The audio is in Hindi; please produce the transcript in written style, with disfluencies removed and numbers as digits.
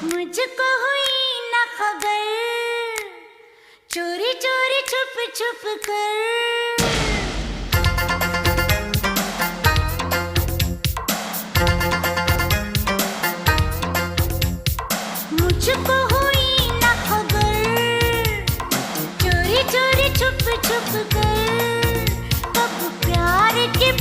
मुझको हुई न खबर, चोरी चोरी छुप छुप कर। मुझको हुई न खबर, चोरी चोरी छुप छुप कर। कब प्यार की